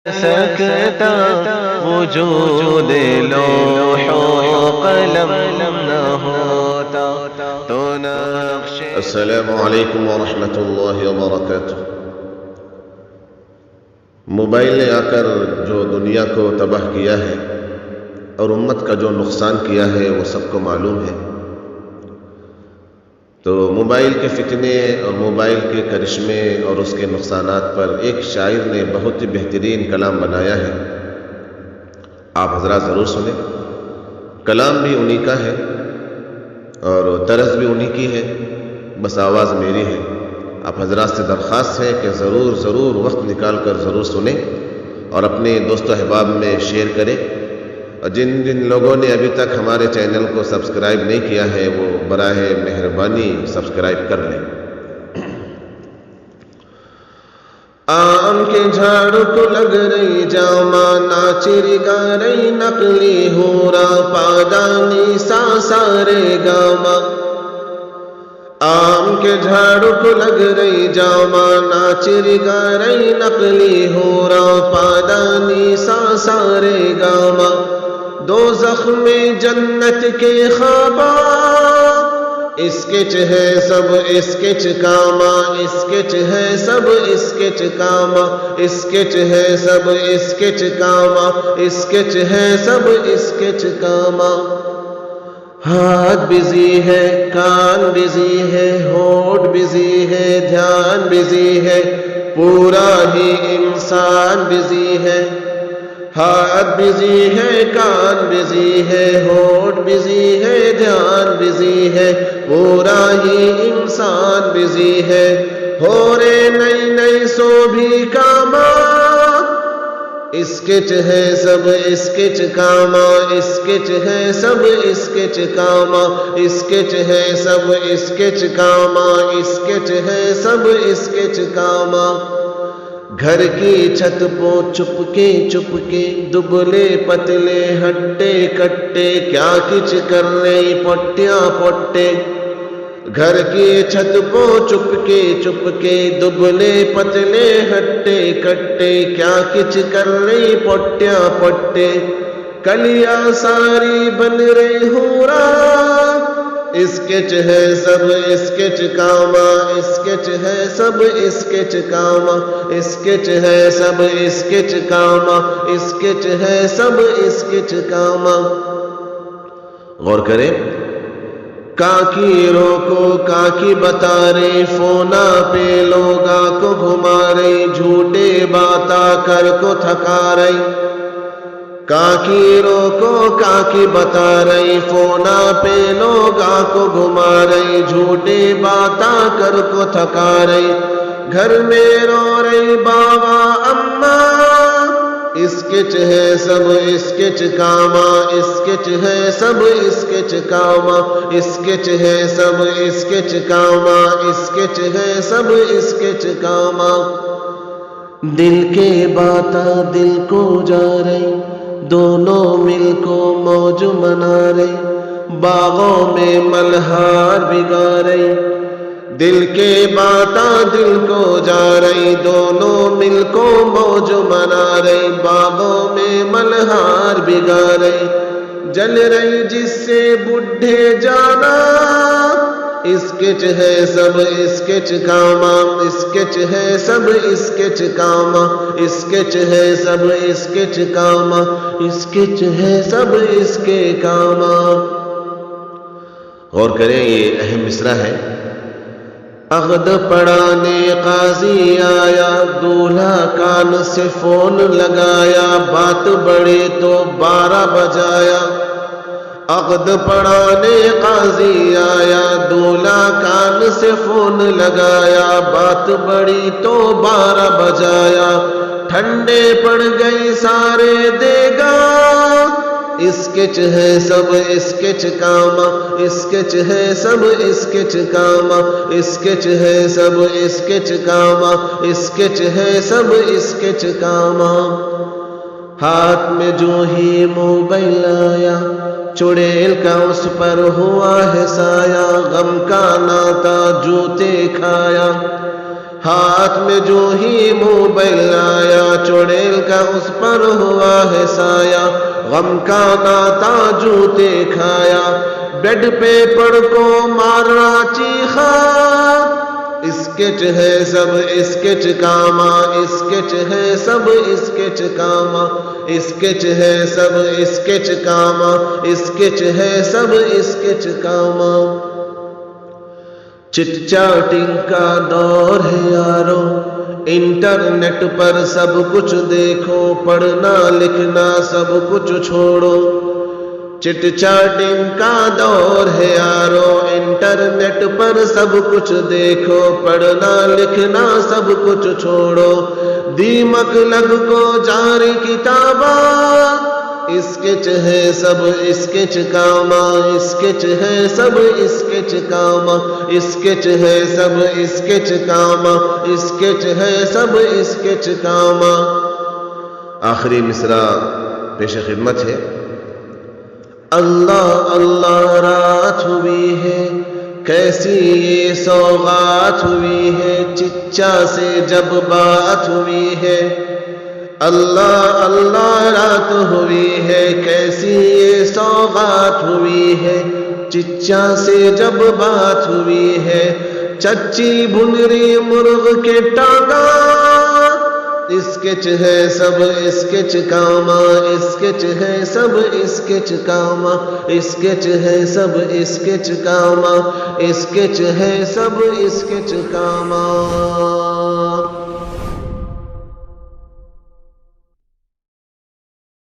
سکتا وجود لوح و قلم نہ ہوتا تو نقش۔ السلام علیکم ورحمۃ اللہ وبرکاتہ۔ موبائل نے آ کر جو دنیا کو تباہ کیا ہے اور امت کا جو نقصان کیا ہے وہ سب کو معلوم ہے۔ تو موبائل کے فتنے اور موبائل کے کرشمے اور اس کے نقصانات پر ایک شاعر نے بہت ہی بہترین کلام بنایا ہے، آپ حضرات ضرور سنیں۔ کلام بھی انہی کا ہے اور طرز بھی انہی کی ہے، بس آواز میری ہے۔ آپ حضرات سے درخواست ہے کہ ضرور وقت نکال کر ضرور سنیں اور اپنے دوست و احباب میں شیئر کریں، اور جن لوگوں نے ابھی تک ہمارے چینل کو سبسکرائب نہیں کیا ہے وہ براہ مہربانی سبسکرائب کر لیں۔ آم کے جھاڑ کو لگ رہی جاما، ناچری گا رہی نقلی ہورا، پادانی سا سارے گاما۔ آم کے جھاڑ کو لگ رہی جاما، ناچری گا رہی نقلی ہورا، پادانی سا سارے گاما۔ دوزخ میں جنت کے خواباں، اسکیچ ہے سب اسکیچ کاما، اسکیچ ہے سب اسکیچ کاما، اسکیچ ہے سب اسکیچ کاما، اسکیچ ہے سب اسکیچ کاما۔ ہاتھ بزی ہے، کان بزی ہے، ہونٹ بزی ہے، دھیان بزی ہے، پورا ہی انسان بزی ہے۔ ہاتھ بزی ہے، کان بزی ہے، ہونٹ بزی ہے، دھیان بزی ہے، پورا ہی انسان بزی ہے۔ ہو رے نئی سو بھی کاما، اسکیچ ہے سب اسکیچ کاما، اسکیچ ہے سب اسکیچ کاما، اسکیچ ہے سب اسکیچ کاما، اسکیچ ہے سب اسکیچ کاما۔ گھر کی چھت پو چپکے دبلے پتلے ہڈے کٹے، کیا کچھ کر رہی پٹیاں پٹے۔ گھر کی چھت پو چپکے دبلے پتلے ہڈے کٹے، کیا کچھ کر رہی پٹیاں پٹے۔ کلیاں ساری بن رہی ہورا، اسکیچ ہے سب اسکیچ کاما، اسکیچ ہے سب اسکیچ کاما، اسکیچ ہے سب اسکیچ کاما، اسکیچ ہے سب اسکیچ کاما۔ غور کریں، کاکی روکو کاکی بتا رہی، فونا پہ لوگا کو گھما رہی، جھوٹے باتا کر کو تھکا رہی۔ کاکی روکو کاکی بتا رہی، فونا پہ لوگا کو گھما رہی، جھوٹے باتا کر کو تھکا رہی۔ گھر میں رو رہی بابا اماں، اسکیچ ہے سب اسکیچ کاما، اسکیچ ہے سب اسکیچ کاما، اسکیچ ہے سب اسکیچ کاما، اسکیچ ہے سب اسکیچ کاما۔ دل کے باتا دل کو جا رہی، دونوں مل کو موج منا رہی، باغوں میں ملہار بگا رہی۔ دل کے باتا دل کو جا رہی، دونوں مل کو موج منا رہی، باغوں میں ملہار بگا رہی۔ جل رہی جس سے بڈھے جانا، اسکیچ ہے سب اسکیچ کاما، اسکیچ ہے سب اسکیچ کاما، اسکیچ ہے سب اسکیچ کاما، اسکیچ ہے سب اسکیچ کاما۔ غور کریں، یہ اہم مصرع ہے۔ عقد پڑھانے قاضی آیا، دولہا کان سے فون لگایا، بات بڑھی تو 12 بجایا۔ عقد پڑھانے قاضی آیا، دولہا کان سے فون لگایا، بات بڑھی تو 12 بجایا۔ ٹھنڈے پڑ گئی سارے دیگا، اسکیچ ہے سب اسکیچ کاما، اسکیچ ہے سب اسکیچ کاما، اسکیچ ہے سب اسکیچ کاما، اسکیچ ہے سب اسکیچ کاما۔ ہاتھ میں جو ہی موبائل آیا، چڑیل کا اس پر ہوا ہے سایہ، غم کا ناتا جوتے کھایا۔ ہاتھ میں جو ہی موبائل آیا چڑیل کا اس پر ہوا ہے سایہ غم کا ناتا جوتے کھایا بیڈ پہ پڑ کو مارا چیخا اسکیچ ہے سب اسکیچ کاما اسکیچ ہے سب اسکیچ کاما اسکیچ ہے سب اسکیچ کاما اسکیچ ہے سب اسکیچ کاما چٹ چاٹنگ کا دور ہے یارو انٹرنیٹ پر سب کچھ دیکھو پڑھنا لکھنا سب کچھ چھوڑو چٹ چاٹنگ کا دور ہے یارو انٹرنیٹ پر سب کچھ دیکھو پڑھنا لکھنا سب کچھ چھوڑو دیمک لگ کو جاری کتابہ اسکیچ ہے سب اسکیچ کاما اسکیچ ہے سب اسکیچ کاما اسکیچ ہے سب اسکیچ کاما اسکیچ ہے سب اسکیچ کاما آخری مصرع پیش خدمت ہے اللہ اللہ رات ہوئی ہے کیسی یہ سوغات ہوئی ہے چچا سے جب بات ہوئی ہے اللہ اللہ رات ہوئی ہے کیسی یہ سوغات ہوئی ہے چچا سے جب بات ہوئی ہے چچی بنری مرغ کے ٹانگا اسکیچ ہے سب اسکیچ کاما اسکیچ ہے سب اسکیچ کاما اسکیچ ہے سب اسکیچ کاما اسکیچ ہے سب اسکیچ کاما